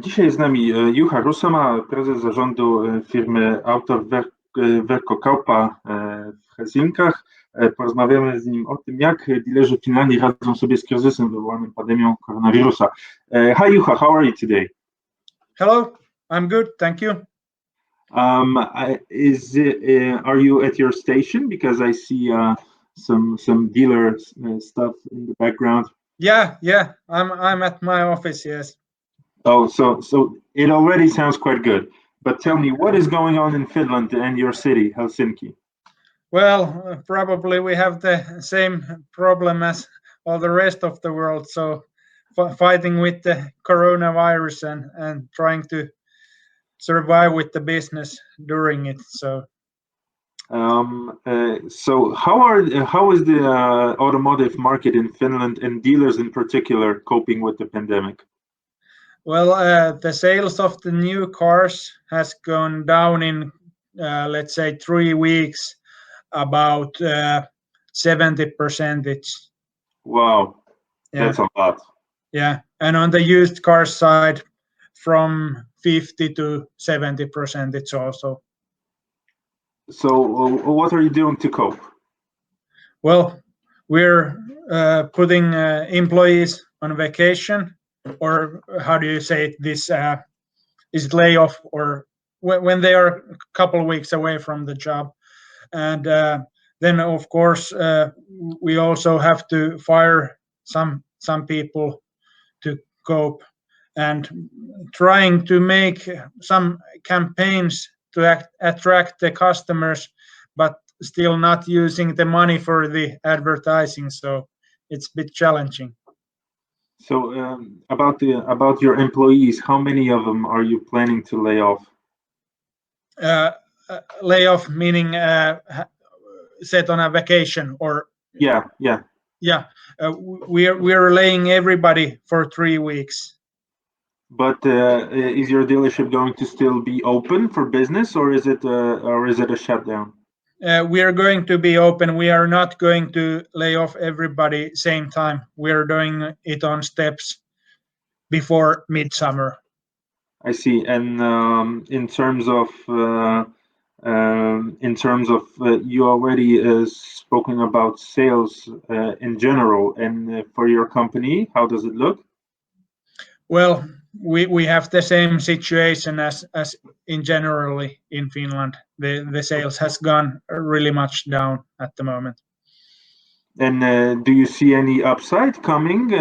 Dzisiaj jest z nami Juha Rusama, prezes zarządu firmy Autoverkkokauppa w Helsinkach. Porozmawiamy z nim o tym, jak dealerzy w Finlandii radzą sobie z kryzysem wywołanym pandemią koronawirusa. Hi Juha, how are you today? Hello, I'm good, thank you. Are you at your station? Because I see some dealer stuff in the background. Yeah, I'm at my office, yes. Oh, so it already sounds quite good. But tell me, what is going on in Finland and your city, Helsinki? Well, probably we have the same problem as all the rest of the world. So fighting with the coronavirus and trying to survive with the business during it. So how is the automotive market in Finland and dealers in particular coping with the pandemic? well, the sales of the new cars has gone down in let's say 3 weeks about 70%. Wow, Yeah. that's a lot. Yeah, and on the used car side, from 50 to 70% it's also. So what are you doing to cope? Well, we're putting employees on vacation, or how do you say it? This is it layoff, or when they are a couple of weeks away from the job, and then of course we also have to fire some people to cope, and trying to make some campaigns to attract the customers, but still not using the money for the advertising. So it's a bit challenging. So about your employees, how many of them are you planning to lay off? Layoff meaning set on a vacation, or Yeah. we're laying everybody for 3 weeks. But is your dealership going to still be open for business, or is it a shutdown? We are going to be open. We are not going to lay off everybody same time. We are doing it on steps before midsummer. I see. And in terms of you already spoken about sales in general, and for your company, how does it look? Well, we have the same situation as in generally in Finland. The sales has gone really much down at the moment. And do you see any upside coming?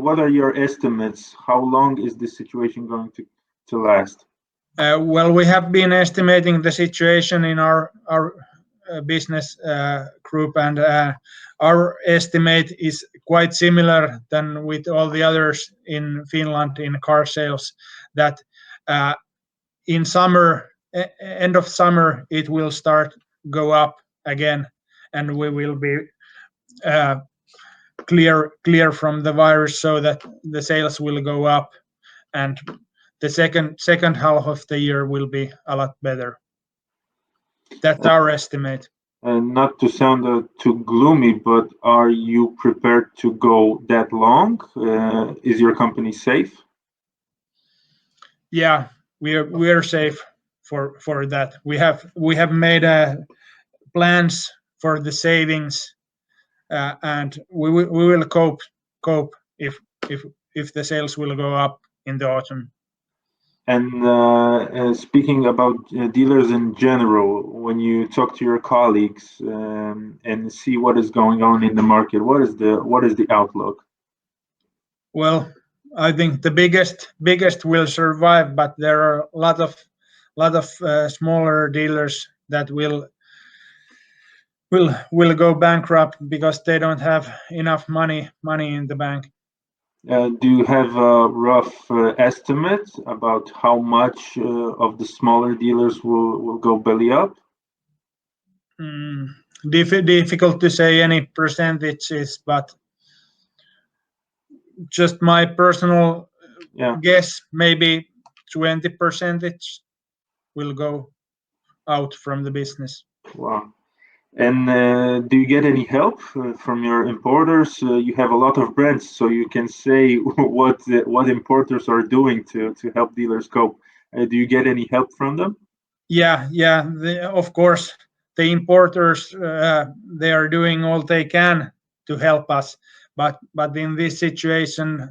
What are your estimates? How long is this situation going to last? Well, we have been estimating the situation in our business group, and our estimate is quite similar than with all the others in Finland in car sales, that in summer, end of summer, it will start go up again, and we will be clear from the virus, so that the sales will go up, and the second half of the year will be a lot better. That's our estimate. Not to sound too gloomy, but are you prepared to go that long? Is your company safe? Yeah, we are safe for that. We have made plans for the savings, and we will cope if the sales will go up in the autumn. And speaking about dealers in general, when you talk to your colleagues and see what is going on in the market, what is the outlook? Well, I think the biggest will survive, but there are a lot of smaller dealers that will go bankrupt because they don't have enough money in the bank. Do you have a rough estimate about how much of the smaller dealers will go belly up? Difficult to say any percentages, but just my personal guess, maybe 20% will go out from the business. Wow. And do you get any help from your importers? You have a lot of brands, so you can say what importers are doing to help dealers cope. Do you get any help from them? Yeah. Of course, the importers they are doing all they can to help us, but in this situation,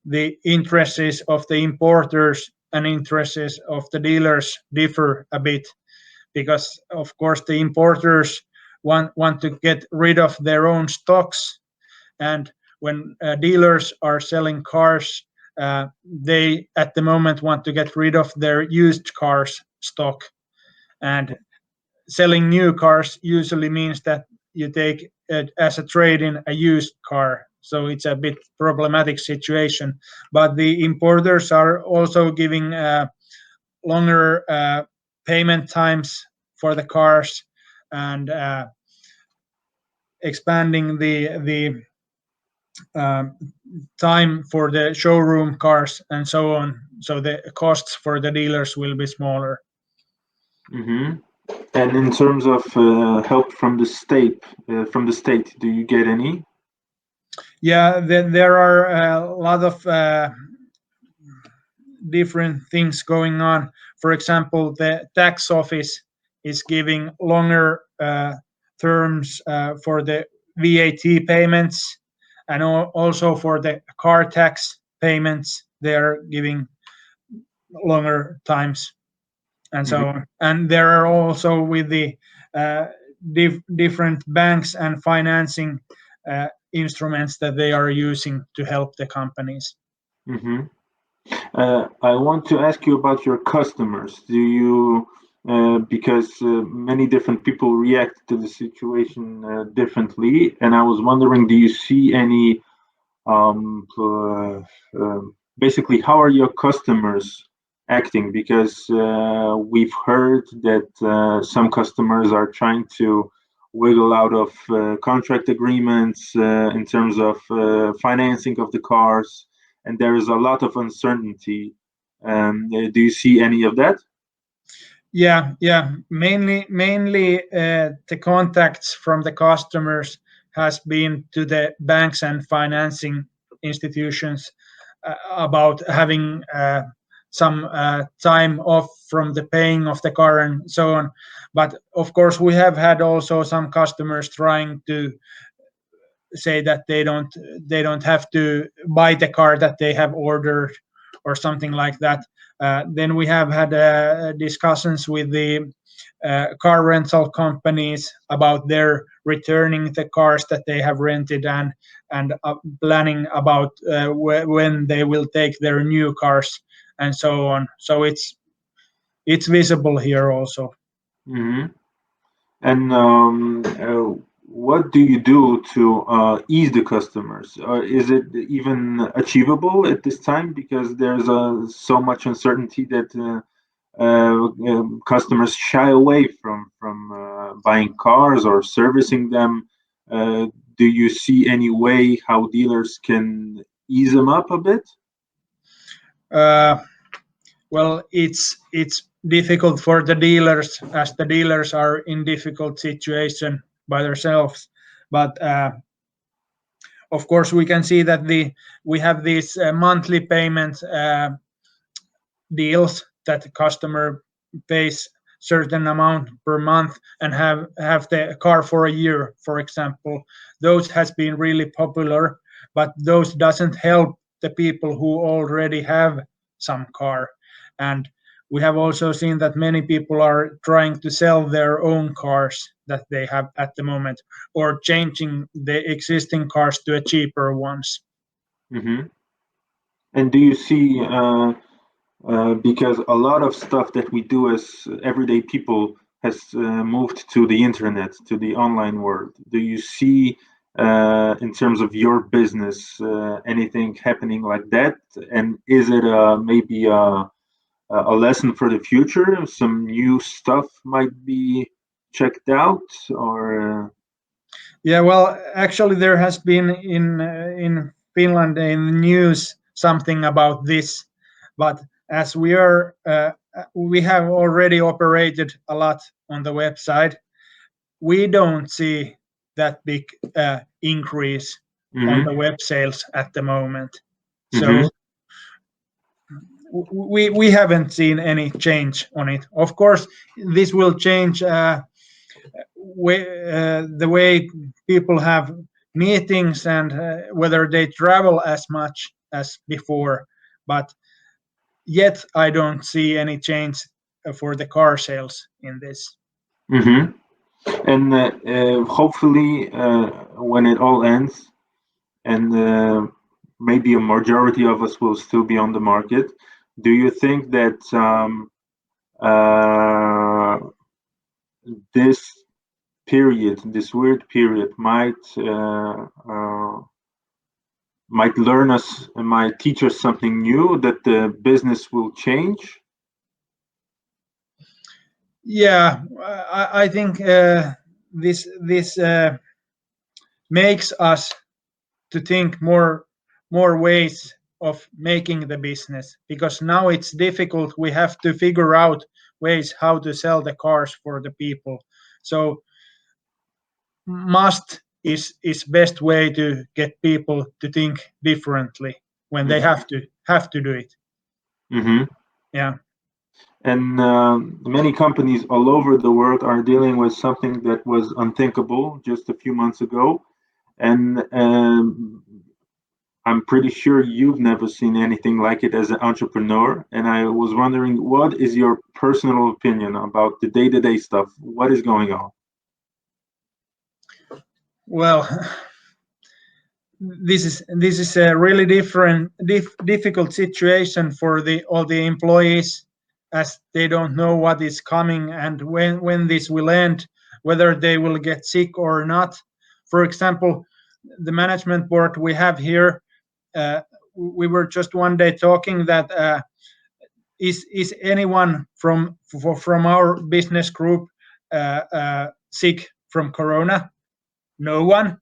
the interests of the importers and interests of the dealers differ a bit, because of course the importers want to get rid of their own stocks, and when dealers are selling cars, they at the moment want to get rid of their used cars stock, and selling new cars usually means that you take as a trade in a used car, so it's a bit problematic situation. But the importers are also giving longer payment times for the cars, and expanding the time for the showroom cars and so on, so the costs for the dealers will be smaller. Hmm. And in terms of help from the state, do you get any? Yeah, there are a lot of different things going on. For example, the tax office is giving longer terms for the VAT payments, and also for the car tax payments, they are giving longer times, and so Hmm. on. And there are also with the different banks and financing instruments that they are using to help the companies. Hmm. I want to ask you about your customers. Do you, because many different people react to the situation differently, and I was wondering, do you see any, basically, how are your customers acting? Because we've heard that some customers are trying to wiggle out of contract agreements in terms of financing of the cars, and there is a lot of uncertainty. Do you see any of that? Yeah. Mainly the contacts from the customers has been to the banks and financing institutions about having some time off from the paying of the car and so on. But of course, we have had also some customers trying to say that they don't have to buy the car that they have ordered or something like that. Then we have had discussions with the car rental companies about their returning the cars that they have rented, and planning about when they will take their new cars and so on. So it's visible here also. Hmm. And what do you do to ease the customers? Is it even achievable at this time? Because there's so much uncertainty that customers shy away from buying cars or servicing them. Uh, do you see any way how dealers can ease them up a bit? Uh, well, it's difficult for the dealers, as the dealers are in difficult situation by themselves. But of course, we can see that we have these monthly payment deals that the customer pays certain amount per month and have the car for a year, for example. Those has been really popular, but those doesn't help the people who already have some car. And we have also seen that many people are trying to sell their own cars that they have at the moment, or changing the existing cars to a cheaper ones. Hmm. And do you see, because a lot of stuff that we do as everyday people has moved to the internet, to the online world. Do you see, in terms of your business, anything happening like that? And is it maybe a lesson for the future? Some new stuff might be checked out, or Yeah, well, actually, there has been in Finland in the news something about this, but as we have already operated a lot on the website, we don't see that big increase on the web sales at the moment. So we haven't seen any change on it. Of course, this will change the way people have meetings and whether they travel as much as before. But yet I don't see any change for the car sales in this. And hopefully, when it all ends, and maybe a majority of us will still be on the market, do you think that this period, this weird period, might learn us and might teach us something new, that the business will change? Yeah, I think this makes us to think more ways of making the business, because now it's difficult. We have to figure out ways how to sell the cars for the people. So must is best way to get people to think differently when they have to do it. Yeah. And many companies all over the world are dealing with something that was unthinkable just a few months ago. And I'm pretty sure you've never seen anything like it as an entrepreneur. And I was wondering, what is your personal opinion about the day-to-day stuff? What is going on? Well, this is a really difficult situation for all the employees, as they don't know what is coming and when this will end, whether they will get sick or not. For example, the management board we have here, we were just one day talking that is anyone from our business group sick from corona? No one.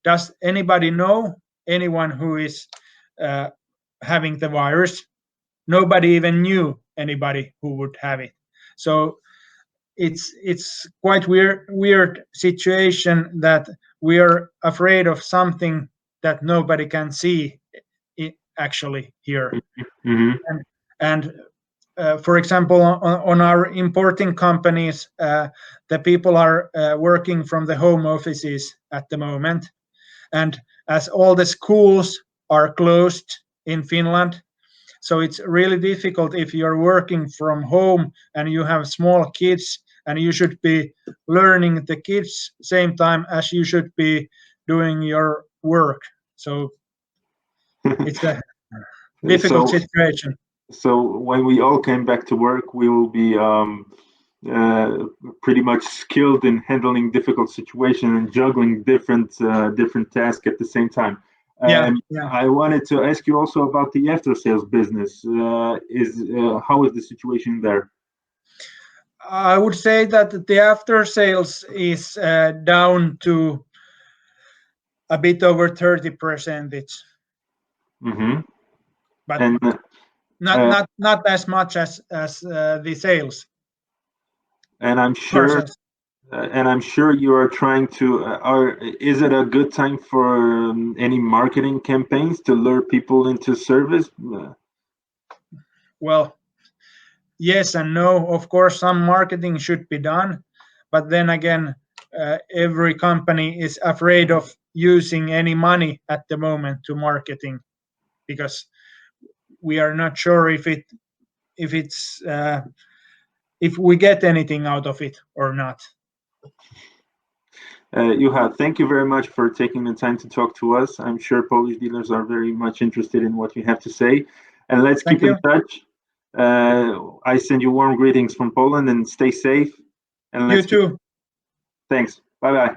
Does anybody know anyone who is having the virus? Nobody even knew anybody who would have it. So it's quite weird situation that we are afraid of something that nobody can see actually here. And for example, on our importing companies, the people are working from the home offices at the moment. And as all the schools are closed in Finland, so it's really difficult if you're working from home and you have small kids and you should be learning the kids same time as you should be doing your work. So it's a difficult situation. So when we all came back to work, we will be pretty much skilled in handling difficult situations and juggling different tasks at the same time. I wanted to ask you also about the after sales business. How is the situation there? I would say that the after sales is down to a bit over 30%. But not as much as the sales. And I'm sure you are trying to. Is it a good time for any marketing campaigns to lure people into service? Well, yes and no. Of course, some marketing should be done, but then again, every company is afraid of using any money at the moment to marketing, because we are not sure if we get anything out of it or not. Juha, thank you very much for taking the time to talk to us. I'm sure Polish dealers are very much interested in what you have to say. And let's keep in touch. I send you warm greetings from Poland, and stay safe. And you too. Thanks. Bye-bye.